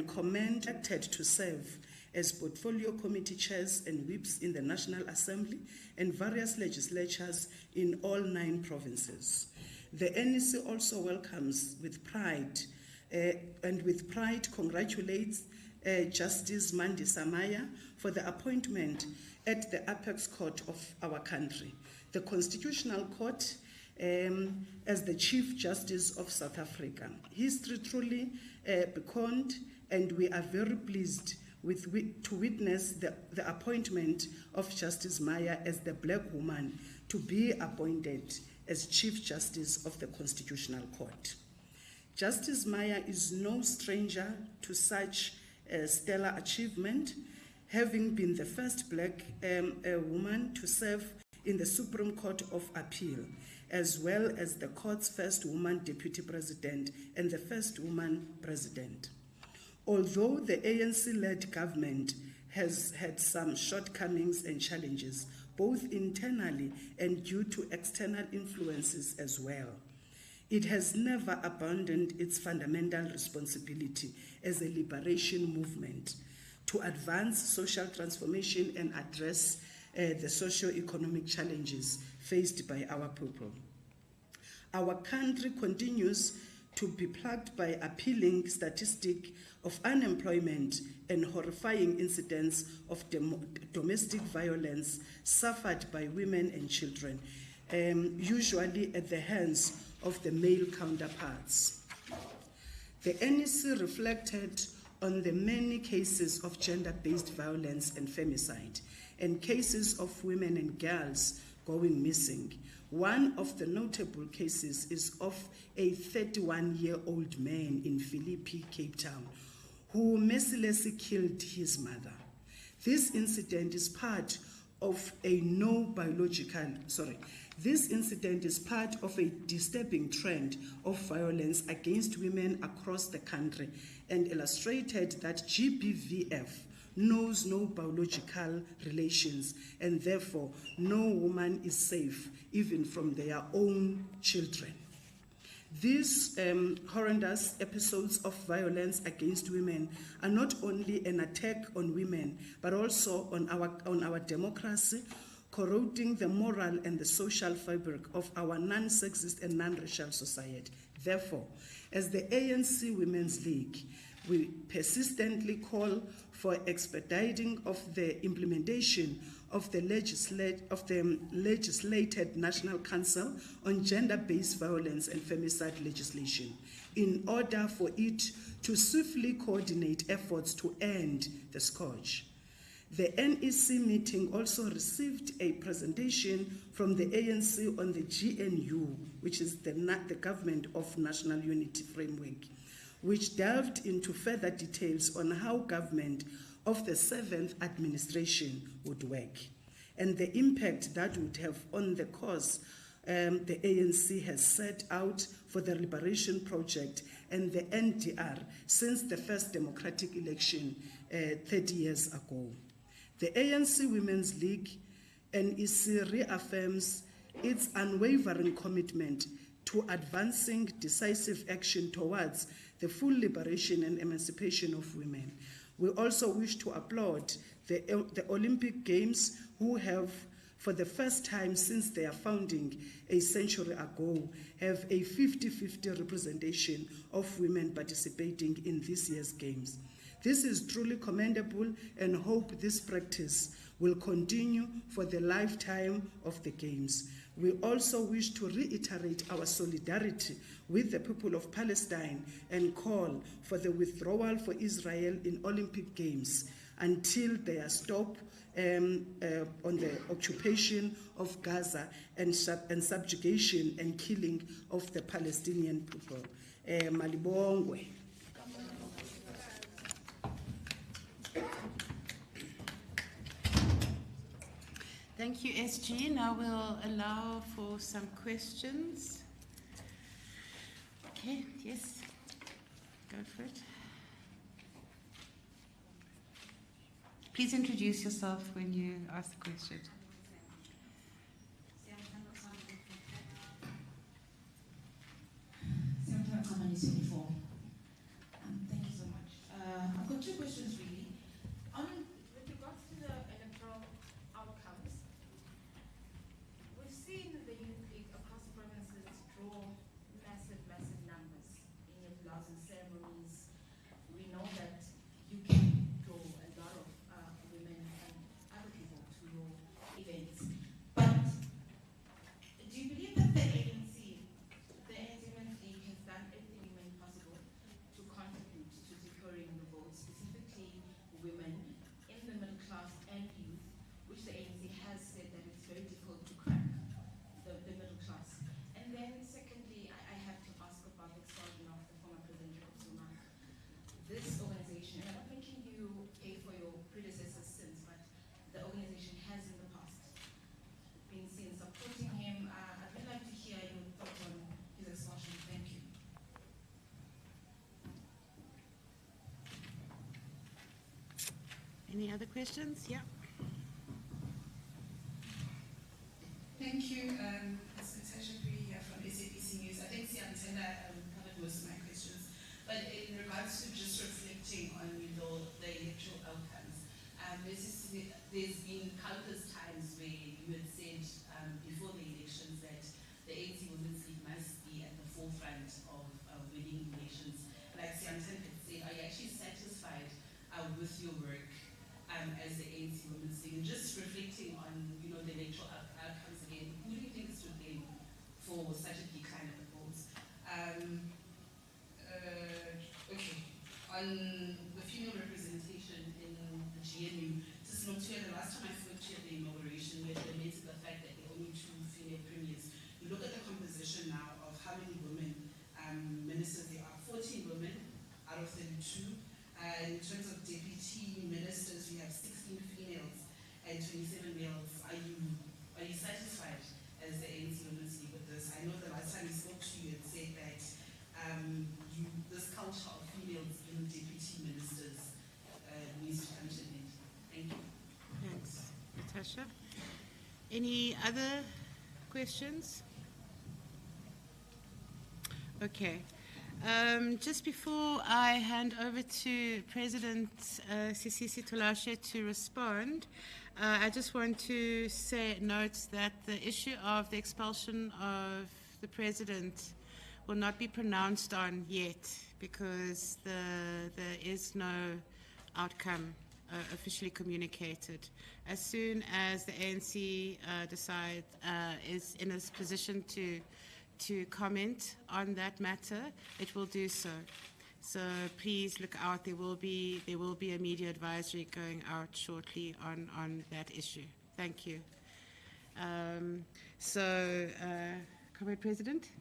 and commended to serve as portfolio committee chairs and whips in the National Assembly and various legislatures in all 9 provinces. The NEC also welcomes with pride congratulates Justice Mandela Sports for the appointment at the apex court of our country, the Constitutional Court, as the Chief Justice of South Africa. History truly beckoned, and we are very pleased to witness the appointment of Justice Maya as the black woman to be appointed as Chief Justice of the Constitutional Court. Justice Maya is no stranger to such a stellar achievement, having been the first black woman to serve in the Supreme Court of Appeal, as well as the court's first woman deputy president and the first woman president. Although the ANC-led government has had some shortcomings and challenges, both internally and due to external influences as well, it has never abandoned its fundamental responsibility as a liberation movement to advance social transformation and address the socio-economic challenges faced by our people. Our country continues to be plagued by appalling statistics of unemployment and horrifying incidents of domestic violence suffered by women and children, usually at the hands of the male counterparts. The NEC reflected on the many cases of gender-based violence and femicide, and cases of women and girls going missing. One of the notable cases is of a 31-year-old man in Philippi, Cape Town, who mercilessly killed his mother. This incident is part of a disturbing trend of violence against women across the country, and illustrated that GBVF knows no biological relations, and therefore no woman is safe even from their own children. These horrendous episodes of violence against women are not only an attack on women, but also on our democracy, corroding the moral and the social fabric of our non-sexist and non-racial society. Therefore, as the ANC Women's League, we persistently call for expediting of the implementation of the legislated National Council on Gender-Based Violence and Femicide legislation in order for it to swiftly coordinate efforts to end the scourge. The NEC meeting also received a presentation from the ANC on the GNU, which is the Government of National Unity Framework, which delved into further details on how government of the 7th administration would work and the impact that would have on the cause the ANC has set out for the Liberation Project and the NDR since the first democratic election 30 years ago. The ANC Women's League, NEC, reaffirms its unwavering commitment to advancing decisive action towards the full liberation and emancipation of women. We also wish to applaud the Olympic Games, who have, for the first time since their founding a century ago, have a 50-50 representation of women participating in this year's Games. This is truly commendable, and hope this practice will continue for the lifetime of the Games. We also wish to reiterate our solidarity with the people of Palestine and call for the withdrawal for Israel in Olympic Games until their stop on the occupation of Gaza and subjugation and killing of the Palestinian people. Malibongwe. Thank you, SG. Now we'll allow for some questions. Okay, yes, go for it. Please introduce yourself when you ask the question. Thank you so much. questions really. With regards to the electoral outcomes, we've seen the Youth League across provinces draw massive numbers in your closing ceremonies. We know that you can draw a lot of women and other people to your events. But do you believe that the ANC Women's League has done everything humanly possible to contribute to securing the vote, specifically women in the middle class and youth, which the ANC has said that it's very difficult to crack the middle class? And then secondly, I have to ask about the expulsion of the former president of Zuma. This organization, and I'm not making you pay for your predecessor's sins, but the organization has in the past been seen supporting him. I'd really like to hear your thoughts on his expulsion. Thank you. Any other questions? Yeah. Thank you. It's Natasha Puri here from SABC News. I think Siamtenda covered most of my questions. But in regards to just reflecting on the electoral outcomes, there's been countless times where you had said before the elections that the ANC Women's League must be at the forefront of winning elections. Like Siamtenda had said, are you actually satisfied with your work as the ANC Women's League? And just reflecting on the electoral outcomes again, who do you think is to blame for such a decline of the polls? Okay, on the female representation in the GNU, just not clear. The last time I spoke to you at the inauguration, we had lamented the fact that there are only 2 female premiers. You look at the composition now of how many women ministers there are. 14 women out of 32. In terms of deputy ministers, we have 16 females and 27 males. Are you satisfied as the ANC Women's League with this? I know the last time we spoke to you, had said that this culture of females in deputy ministers needs to come to an end. Thank you. Thanks, Natasha. Any other questions? Okay. Just before I hand over to President Sisisi Tulashe to respond, I just want to note that the issue of the expulsion of the president will not be pronounced on yet because there is no outcome officially communicated. As soon as the ANC is in a position to comment on that matter, it will do so. So please look out. There will be a media advisory going out shortly on that issue. Thank you. Comrade President.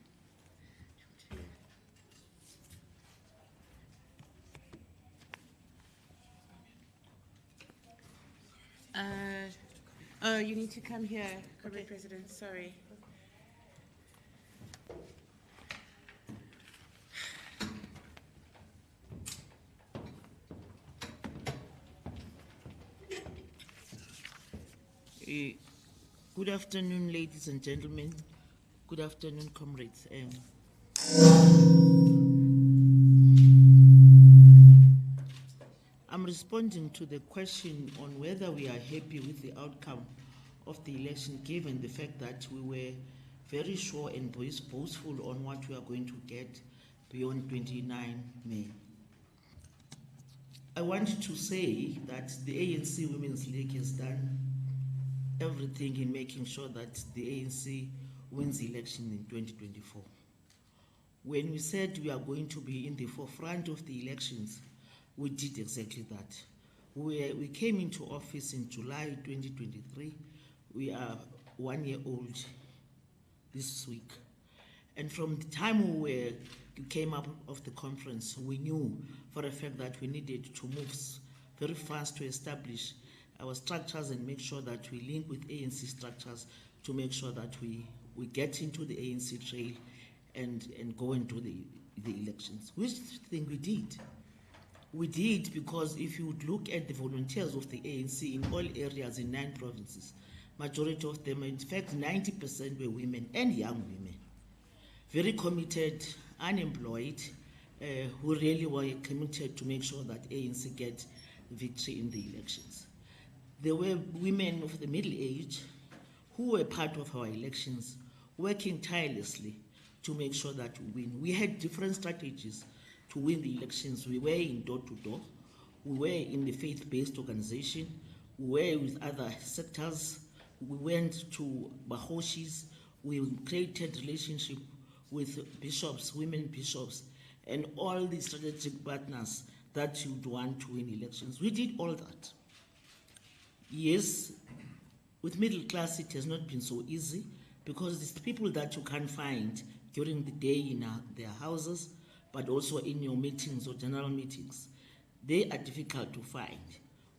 Oh, you need to come here, Comrade President. Sorry. Good afternoon, ladies and gentlemen. Good afternoon, comrades. I'm responding to the question on whether we are happy with the outcome of the election, given the fact that we were very sure and boastful on what we are going to get beyond 29 May. I want to say that the ANC Women's League has done everything in making sure that the ANC wins the election in 2024. When we said we are going to be in the forefront of the elections, we did exactly that. We came into office in July 2023. We are 1 year old this week. And from the time we came up of the conference, we knew for a fact that we needed to move very fast to establish our structures and make sure that we link with ANC structures to make sure that we get into the ANC trail and go into the elections. Which thing we did? We did because if you would look at the volunteers of the ANC in all areas in 9 provinces, majority of them, in fact 90% were women and young women. Very committed, unemployed, who really were committed to make sure that ANC get victory in the elections. There were women of the middle age who were part of our elections, working tirelessly to make sure that we win. We had different strategies to win the elections. We were in door-to-door. We were in the faith-based organization. We were with other sectors. We went to Bahoshis. We created relationship with bishops, women bishops, and all the strategic partners that you'd want to win elections. We did all that. Yes, with middle class it has not been so easy because it's people that you can't find during the day in their houses, but also in your meetings or general meetings. They are difficult to find.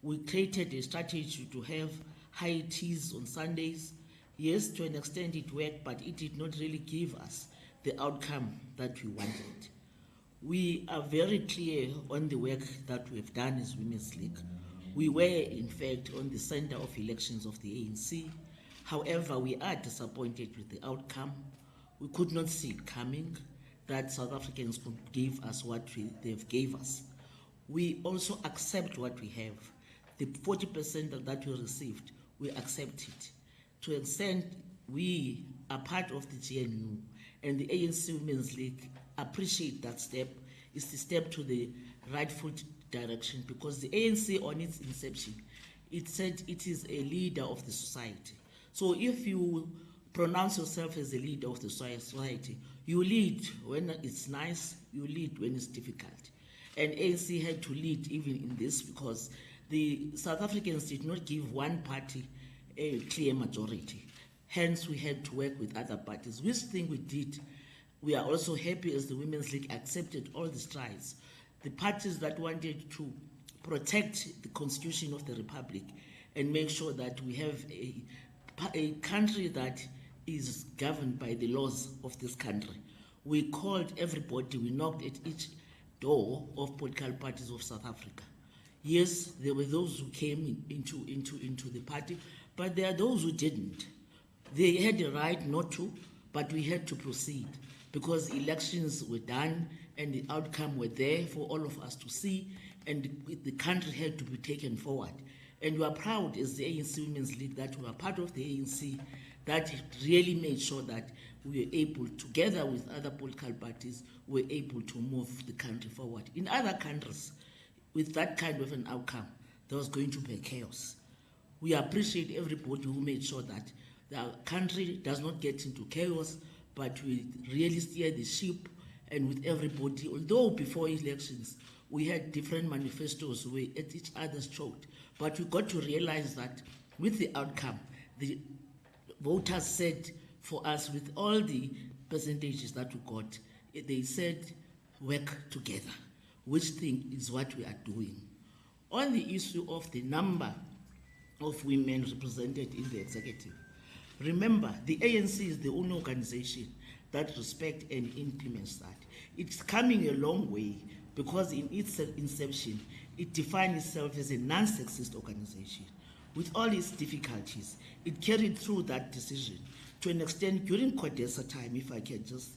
We created a strategy to have high teas on Sundays. Yes, to an extent it worked, but it did not really give us the outcome that we wanted. We are very clear on the work that we've done as Women's League. We were, in fact, on the center of elections of the ANC. However, we are disappointed with the outcome. We could not see it coming, that South Africans could give us what they've gave us. We also accept what we have. The 40% that we received, we accept it. To an extent, we are part of the GNU, and the ANC Women's League appreciate that step. It's the step to the rightful direction, because the ANC on its inception, it said it is a leader of the society. So if you pronounce yourself as a leader of the society, you lead when it's nice, you lead when it's difficult. And ANC had to lead even in this because the South Africans did not give one party a clear majority. Hence, we had to work with other parties. Which thing we did, we are also happy as the Women's League accepted all the strides. The parties that wanted to protect the Constitution of the Republic and make sure that we have a country that is governed by the laws of this country. We called everybody, we knocked at each door of political parties of South Africa. Yes, there were those who came into the party, but there are those who didn't. They had the right not to, but we had to proceed because elections were done and the outcome were there for all of us to see, and the country had to be taken forward. And we are proud as the ANC Women's League that we are part of the ANC that really made sure that we were able, together with other political parties, were able to move the country forward. In other countries, with that kind of an outcome, there was going to be chaos. We appreciate everybody who made sure that the country does not get into chaos, but we really steer the ship, and with everybody, although before elections, we had different manifestos, we at each other's throat, but we got to realize that with the outcome, the voters said for us, with all the percentages that we got, they said work together, which thing is what we are doing. On the issue of the number of women represented in the executive, remember, the ANC is the only organization that respects and implements that. It's coming a long way because in its inception, it defined itself as a non-sexist organization. With all its difficulties, it carried through that decision to an extent during Codesa time, if I can just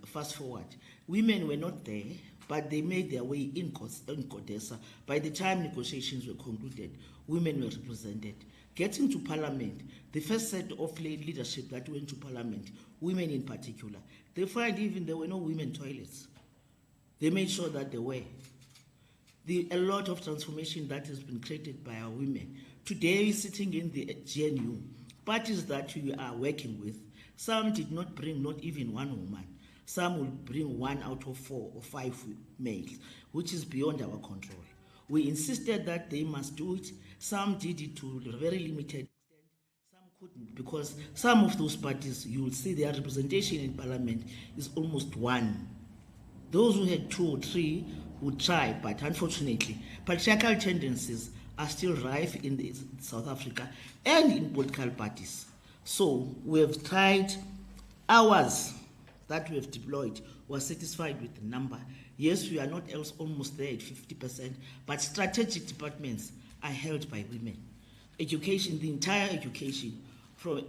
fast forward. Women were not there, but they made their way in Codesa. By the time negotiations were concluded, women were represented. Getting to Parliament, the first set of leadership that went to Parliament, women in particular, they find even there were no women toilets. They made sure that there were. A lot of transformation that has been created by our women. Today, sitting in the GNU, parties that we are working with, some did not bring not even one woman. Some will bring 1 out of 4 or 5 males, which is beyond our control. We insisted that they must do it. Some did it to a very limited extent. Some couldn't, because some of those parties, you will see their representation in Parliament is almost 1. Those who had 2 or 3 would try, but unfortunately, patriarchal tendencies are still rife in South Africa and in political parties. So we have tried. Ours that we have deployed were satisfied with the number. Yes, we are not else almost there at 50%, but strategic departments are held by women. Education, the entire education, from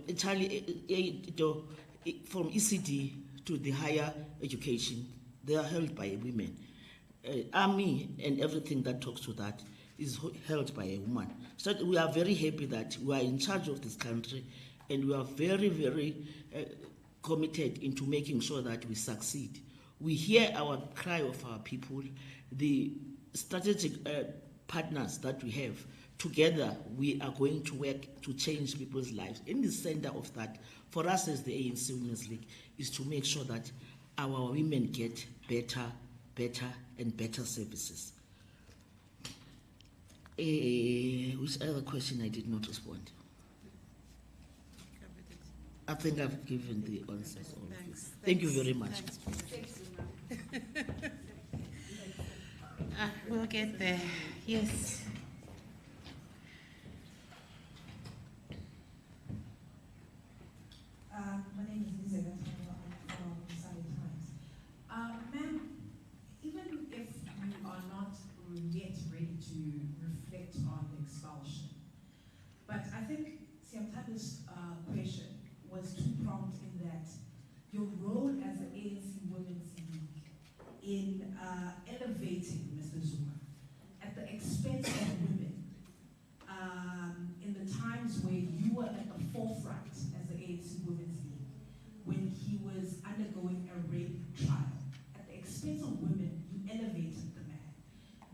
ECD to the higher education, They are held by women. Army and everything that talks to that is held by a woman. So we are very happy that we are in charge of this country, and we are very, very committed into making sure that we succeed. We hear our cry of our people, the strategic partners that we have. Together, we are going to work to change people's lives. In the center of that, for us as the ANC Women's League, is to make sure that our women get better and better services. Which other question I did not respond? I think I've given the answers. Thanks. Thank you very much. Thanks. We'll get there. Yes. My name is Elizabeth from the Sunday Times. Ma'am, even if you are not yet ready to reflect on the expulsion, but I think Siamtaba's question was two-pronged in that your role as the ANC Women's League in elevating Mr. Zuma at the expense of women in the times where you were at the forefront as the ANC Women's League, when he was undergoing a rape trial. At the expense of women, you elevated the man.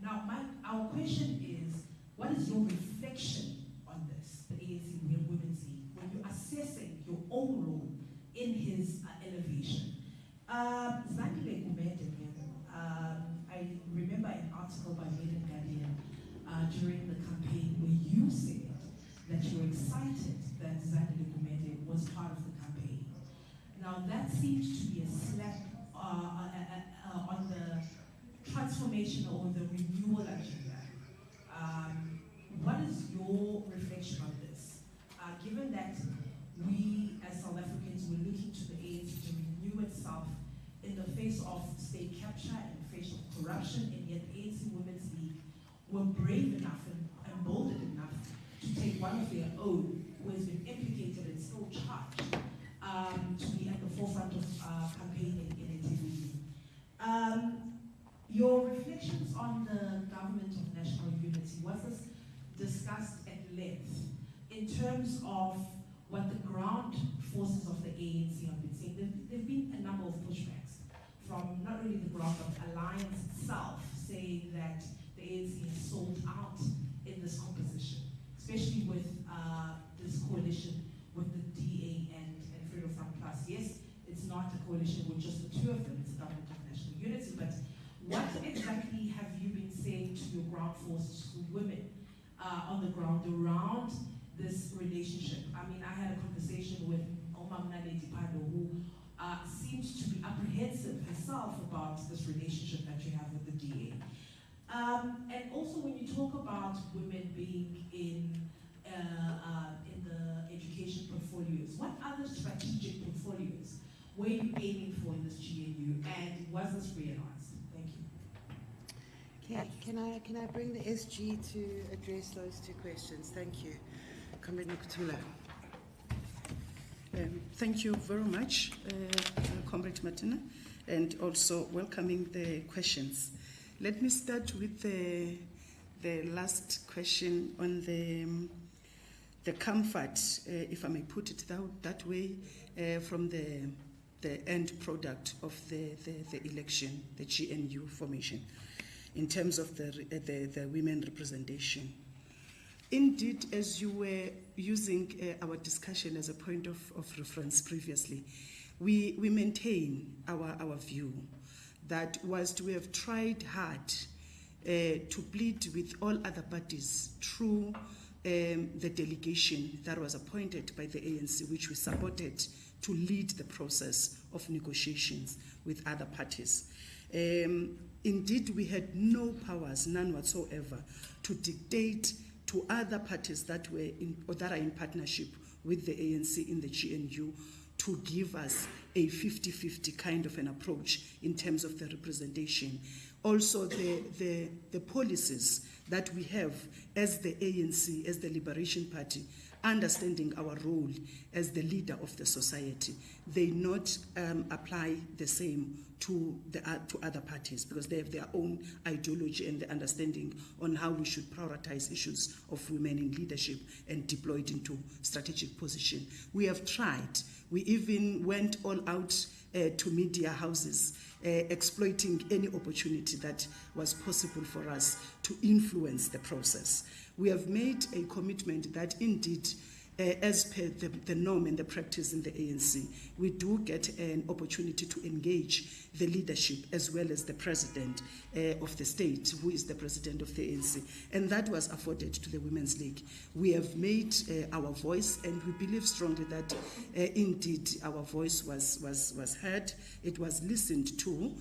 Now, our question is, what is your reflection on this, the ANC Women's League, when you're assessing your own role in his elevation? Zandile Gumede, I remember an article by Maiden Guardian during the campaign where you said that you were excited that Zandile Gumede was part of the campaign. Now that seems to be a slap on the transformation or the renewal agenda. What is your reflection on this? Given that we as South Africans were looking to the ANC to renew itself in the face of state capture and the face of corruption, and yet the ANC Women's League were brave enough and bold enough to take one of their own who has been implicated and still charged to be at the forefront of campaigning in integrity. Your reflections on the government of national unity, was this discussed at length in terms of what the ground forces of the ANC have been saying? There have been a number of pushbacks from not only the ground of Alliance itself, saying that the ANC has sold out in this composition, especially with this coalition with the DA and Freedom Front Plus. Yes, it's not a coalition with just the two of them, it's a government of national unity, but what exactly have you been saying to your ground forces, to women on the ground around this relationship? I mean, I had a conversation with Omamnale Dipado, who seems to be apprehensive herself about this relationship that you have with the DA. And also, when you talk about women being in the education portfolios, what other strategic portfolios were you aiming for in this GNU, and was this realized? Thank you. Okay, can I bring the SG to address those two questions? Thank you. Comrade Nkutula. Thank you very much, Comrade Martina, and also welcoming the questions. Let me start with the last question on the comfort, if I may put it that way, from the end product of the election, the GNU formation, in terms of the women representation. Indeed, as you were using our discussion as a point of reference previously, we maintain our view that whilst we have tried hard to plead with all other parties through the delegation that was appointed by the ANC, which we supported to lead the process of negotiations with other parties. Indeed, we had no powers, none whatsoever, to dictate to other parties that were or that are in partnership with the ANC in the GNU to give us a 50-50 kind of an approach in terms of the representation. Also, the policies that we have as the ANC, as the Liberation Party, understanding our role as the leader of the society, they not apply the same to other parties, because they have their own ideology and the understanding on how we should prioritize issues of women in leadership and deploy it into strategic position. We have tried. We even went all out to media houses, exploiting any opportunity that was possible for us to influence the process. We have made a commitment that indeed, as per the norm and the practice in the ANC, we do get an opportunity to engage the leadership as well as the president of the state, who is the president of the ANC. And that was afforded to the Women's League. We have made our voice, and we believe strongly that indeed our voice was heard, it was listened to,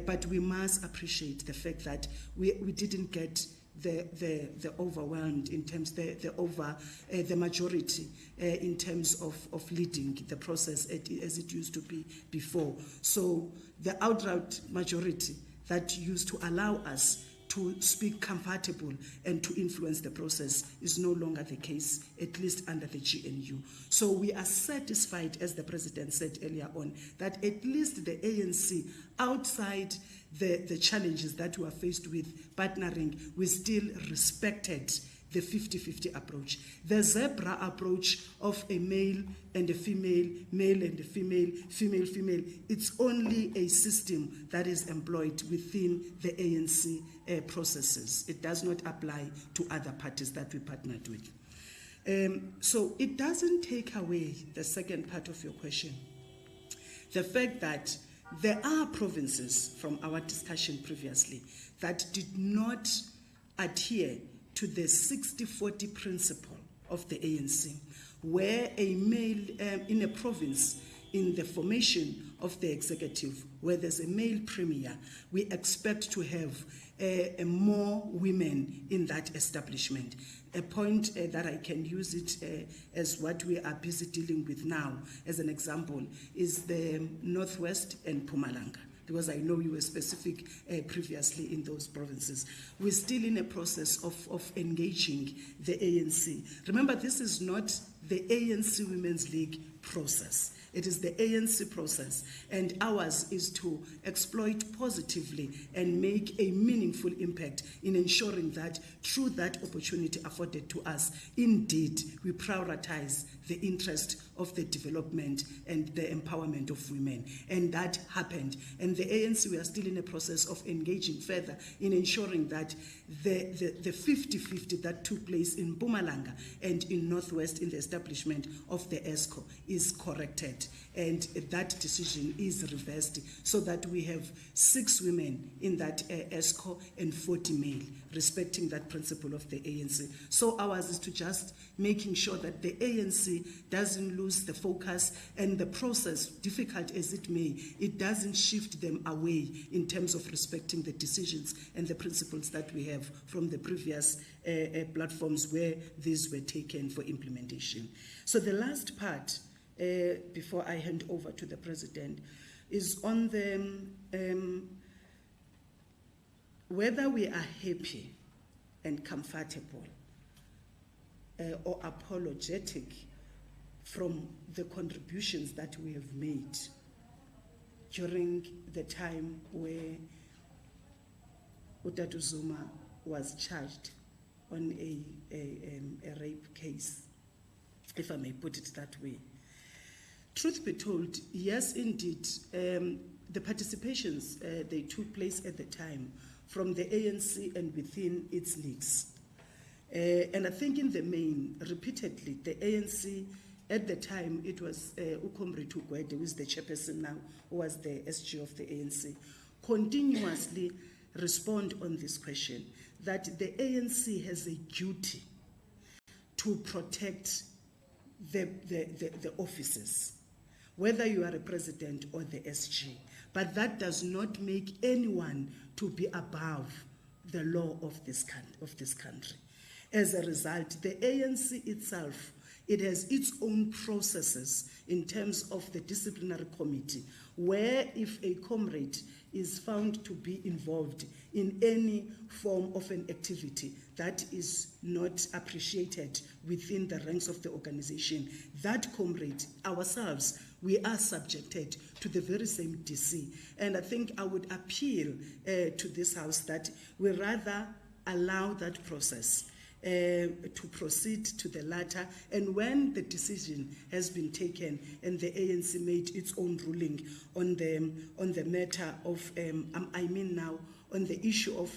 but we must appreciate the fact that we didn't get the overwhelmed in terms the majority in terms of leading the process as it used to be before. So the outright majority that used to allow us to speak comfortable and to influence the process is no longer the case, at least under the GNU. So we are satisfied, as the president said earlier on, that at least the ANC, outside the challenges that we are faced with partnering, we still respected the 50-50 approach. The zebra approach of a male and a female, male and a female, female, female, it's only a system that is employed within the ANC processes. It does not apply to other parties that we partnered with. So it doesn't take away the second part of your question. The fact that there are provinces from our discussion previously that did not adhere to the 60-40 principle of the ANC, where a male in a province, in the formation of the executive, where there's a male premier, we expect to have more women in that establishment. A point that I can use it as what we are busy dealing with now, as an example, is the Northwest and Mpumalanga, because I know you were specific previously in those provinces. We're still in a process of engaging the ANC. Remember, this is not the ANC Women's League process. It is the ANC process, and ours is to exploit positively and make a meaningful impact in ensuring that through that opportunity afforded to us, indeed, we prioritize the interest of the development and the empowerment of women. And that happened. And the ANC, we are still in a process of engaging further in ensuring that the 50-50 that took place in Mpumalanga and in Northwest in the establishment of the ESCO is corrected. And that decision is reversed so that we have 6 women in that ESCO and 40 male, respecting that principle of the ANC. So ours is to just making sure that the ANC doesn't lose the focus, and the process, difficult as it may, it doesn't shift them away in terms of respecting the decisions and the principles that we have from the previous platforms where these were taken for implementation. So the last part, before I hand over to the president, is on the whether we are happy and comfortable or apologetic from the contributions that we have made during the time where Utatu Zuma was charged on a rape case, if I may put it that way. Truth be told, yes, indeed, the participations, they took place at the time from the ANC and within its leagues. And I think in the main, repeatedly, the ANC, at the time, it was Ukomri Tugwede, who is the chairperson now, who was the SG of the ANC, continuously respond on this question, that the ANC has a duty to protect the offices, whether you are a president or the SG. But that does not make anyone to be above the law of this country. As a result, the ANC itself it has its own processes in terms of the disciplinary committee, where if a comrade is found to be involved in any form of an activity that is not appreciated within the ranks of the organization, that comrade, ourselves, we are subjected to the very same DC. And I think I would appeal to this House that we rather allow that process to proceed to the latter, and when the decision has been taken and the ANC made its own ruling on the matter of on the issue of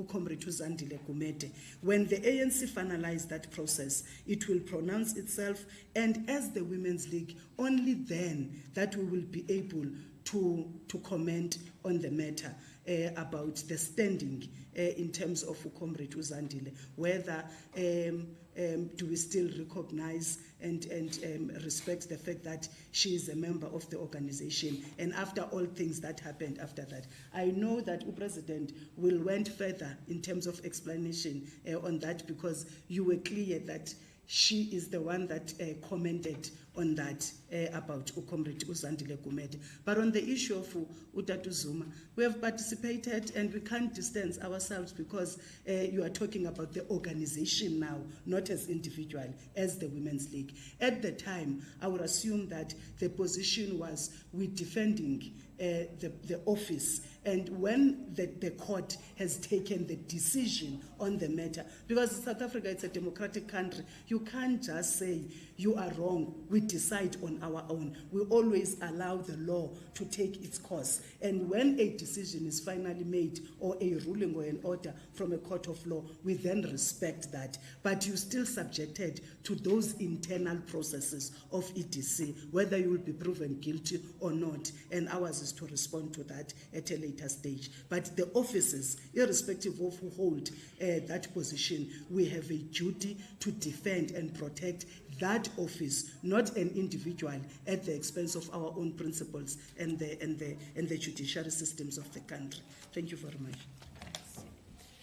Comrade Uzandile Gumede, when the ANC finalized that process, it will pronounce itself, and as the Women's League, only then that we will be able to comment on the matter about the standing in terms of Comrade Uzandile, whether do we still recognize and respect the fact that she is a member of the organization, and after all things that happened after that. I know that the President will went further in terms of explanation on that, because you were clear that she is the one that commented on that about Comrade Uzandile Gumede. But on the issue of Utatu Zuma, we have participated and we can't distance ourselves, because you are talking about the organization now, not as individual, as the Women's League. At the time, I would assume that the position was we're defending the office, and when the court has taken the decision on the matter, because South Africa, it's a democratic country, you can't just say you are wrong, we decide on our own. We always allow the law to take its course, and when a decision is finally made, or a ruling or an order from a court of law, we then respect that. But you're still subjected to those internal processes of EDC, whether you will be proven guilty or not, and ours is to respond to that at a later stage. But the offices, irrespective of who hold that position, we have a duty to defend and protect that office, not an individual at the expense of our own principles and the judiciary systems of the country. Thank you very much.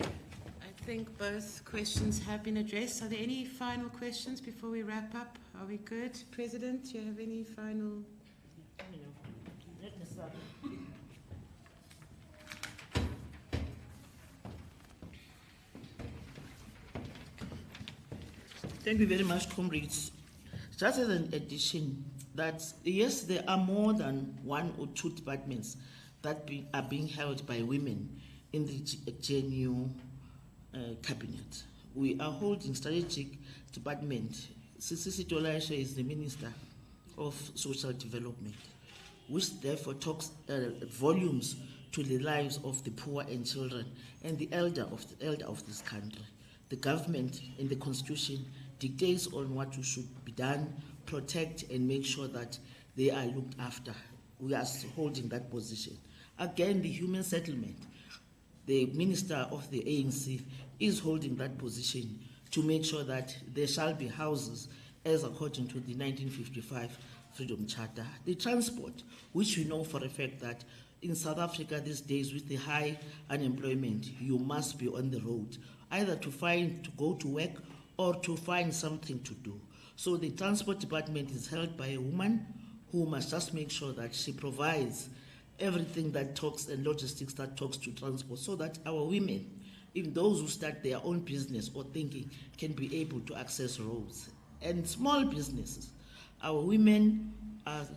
I think both questions have been addressed. Are there any final questions before we wrap up? Are we good? President, do you have any final? Thank you very much, comrades. Just as an addition, that yes, there are more than 1 or 2 departments that are being held by women in the GNU cabinet. We are holding strategic department. Sisisi Tolashe is the Minister of Social Development, which therefore talks volumes to the lives of the poor and children and the elder of this country. The government in the constitution dictates on what should be done, protect and make sure that they are looked after. We are holding that position. Again, the human settlement, the minister of the ANC is holding that position to make sure that there shall be houses as according to the 1955 Freedom Charter. The transport, which we know for a fact that in South Africa these days with the high unemployment, you must be on the road, either to go to work or to find something to do. So the transport department is held by a woman who must just make sure that she provides everything that talks and logistics that talks to transport, so that our women, even those who start their own business or thinking, can be able to access roads. And small businesses, our women are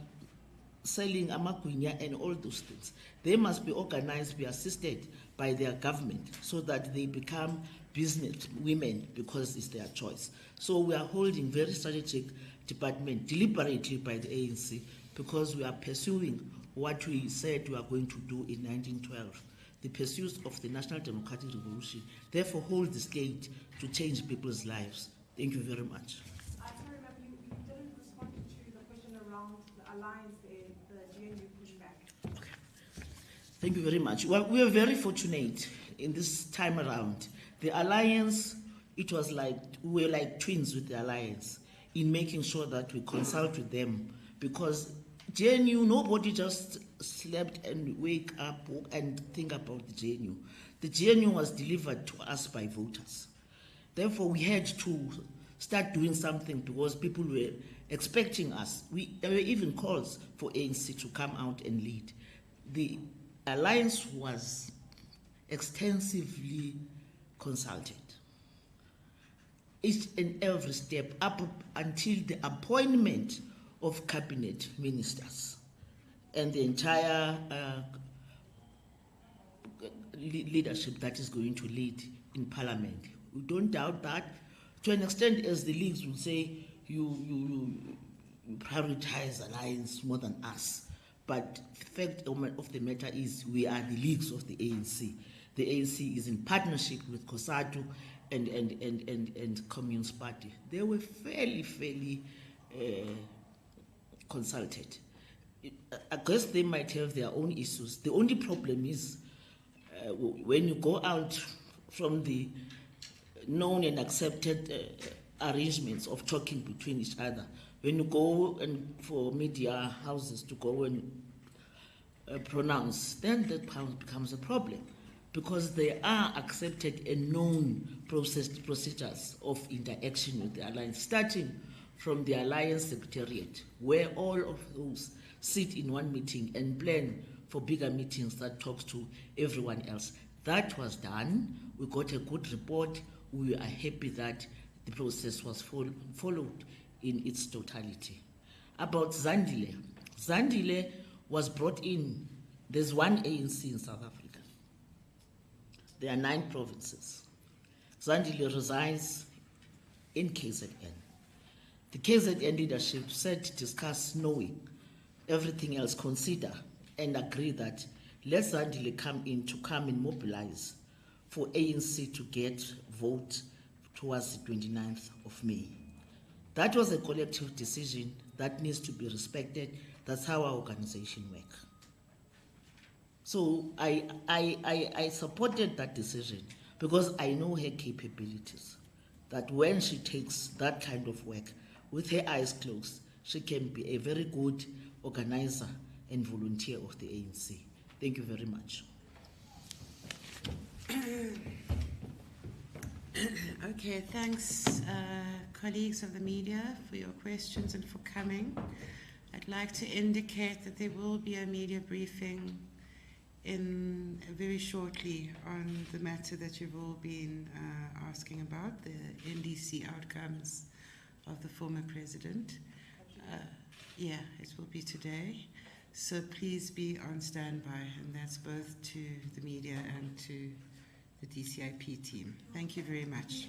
selling amagunya and all those things. They must be organized, be assisted by their government so that they become business women because it's their choice. So we are holding very strategic department deliberately by the ANC because we are pursuing what we said we are going to do in 1912, the pursuit of the National Democratic Revolution. Therefore, hold the state to change people's lives. Thank you very much. Sorry, ma'am, you didn't respond to the question around the alliance, the GNU pushback. Okay. Thank you very much. Well, we are very fortunate in this time around. The alliance, it was like, we were like twins with the alliance in making sure that we consult with them, because GNU, nobody just slept and wake up and think about the GNU. The GNU was delivered to us by voters. Therefore, we had to start doing something because people were expecting us. There were even calls for ANC to come out and lead. The alliance was extensively consulted. Each and every step up until the appointment of cabinet ministers and the entire leadership that is going to lead in parliament. We don't doubt that. To an extent, as the leagues will say, you prioritize alliance more than us. But the fact of the matter is we are the leagues of the ANC. The ANC is in partnership with COSATU and Communist Party. They were fairly consulted. I guess they might have their own issues. The only problem is when you go out from the known and accepted arrangements of talking between each other, when you go and for media houses to go and pronounce, then that becomes a problem, because there are accepted and known procedures of interaction with the alliance, starting from the alliance secretariat, where all of those sit in one meeting and plan for bigger meetings that talks to everyone else. That was done. We got a good report. We are happy that the process was followed in its totality. About Zandile. Zandile was brought in. There's one ANC in South Africa. There are 9 provinces. Zandile resides in KZN. The KZN leadership said, discuss, knowing everything else, consider and agree that let Zandile come and mobilize for ANC to get vote towards the 29th of May. That was a collective decision that needs to be respected. That's how our organization works. So I supported that decision because I know her capabilities, that when she takes that kind of work with her eyes closed, she can be a very good organizer and volunteer of the ANC. Thank you very much. Okay, thanks, colleagues of the media, for your questions and for coming. I'd like to indicate that there will be a media briefing in very shortly on the matter that you've all been asking about, the NDC outcomes of the former president. Yeah, it will be today. So please be on standby, and that's both to the media and to the DCIP team. Thank you very much.